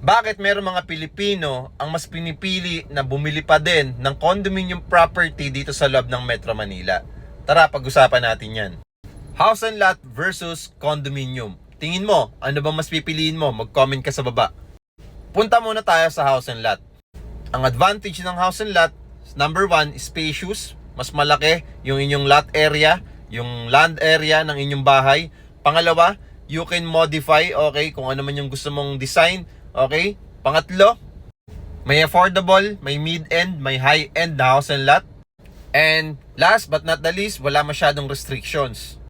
Bakit meron mga Pilipino ang mas pinipili na bumili pa din ng condominium property dito sa loob ng Metro Manila? Tara, pag-usapan natin yan. House and lot versus condominium. Tingin mo, ano ba mas pipiliin mo? Mag-comment ka sa baba. Punta muna tayo sa house and lot. Ang advantage ng house and lot, number one, spacious. Mas malaki yung inyong lot area, yung land area ng inyong bahay. Pangalawa, you can modify, okay, kung ano man yung gusto mong design, okay. Pangatlo, may affordable, may mid-end, may high-end na house and lot. And last but not the least, wala masyadong restrictions.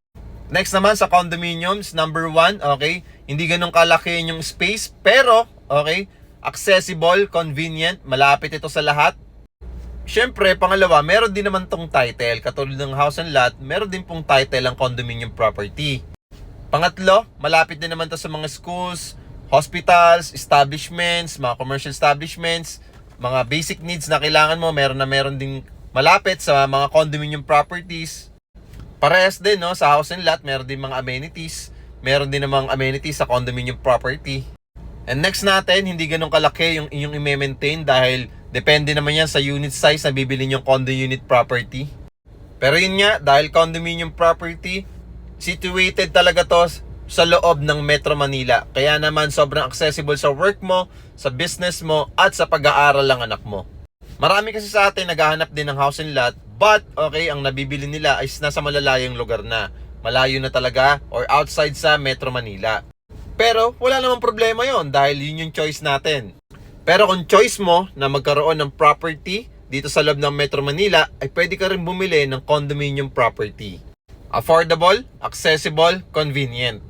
Next naman sa condominiums, number one, okay, hindi ganun kalaki yung space, pero, okay, accessible, convenient, malapit ito sa lahat. Siyempre, pangalawa, meron din naman tong title. Katulad ng house and lot, meron din pong title ang condominium property. Pangatlo, malapit din naman to sa mga schools, hospitals, establishments, mga commercial establishments, mga basic needs na kailangan mo, meron din malapit sa mga condominium properties. Parehas din, no, sa house and lot, meron din mga amenities. Meron din namang amenities sa condominium property. And next natin, hindi ganun kalaki yung inyong i-maintain dahil depende naman yan sa unit size na bibili yung condo unit property. Pero yun nga, dahil condominium property, situated talaga to sa loob ng Metro Manila. Kaya naman sobrang accessible sa work mo, sa business mo, at sa pag-aaral ng anak mo. Marami kasi sa atin naghahanap din ng house and lot, but okay, ang nabibili nila ay nasa malalayong lugar na. Malayo na talaga or outside sa Metro Manila. Pero wala namang problema yon dahil yun yung choice natin. Pero kung choice mo na magkaroon ng property dito sa loob ng Metro Manila, ay pwede ka rin bumili ng condominium property. Affordable, accessible, convenient.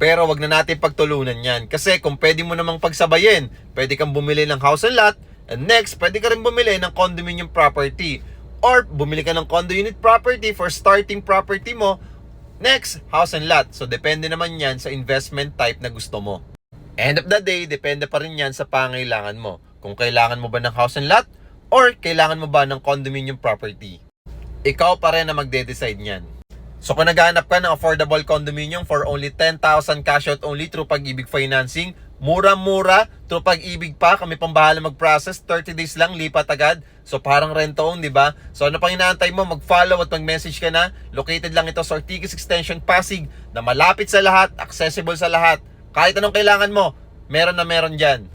Pero wag na natin pagtulunan yan. Kasi kung pwede mo namang pagsabayin, pwede kang bumili ng house and lot, and next, pwede ka rin bumili ng condominium property. Or bumili ka ng condo unit property for starting property mo. Next, house and lot. So depende naman yan sa investment type na gusto mo. End of the day, depende pa rin yan sa pangailangan mo. Kung kailangan mo ba ng house and lot or kailangan mo ba ng condominium property. Ikaw pa rin na magde-decide niyan. So kung naghahanap ka ng affordable condominium for only 10,000 cash out only through Pag-ibig Financing, mura-mura, through Pag-ibig pa, kami pang bahala mag-process, 30 days lang, lipat agad. So parang rent-own, di ba? So ano pang inaantay mo? Mag-follow at mag-message ka na. Located lang ito sa Ortigas Extension, Pasig, na malapit sa lahat, accessible sa lahat. Kahit anong kailangan mo, meron na meron dyan.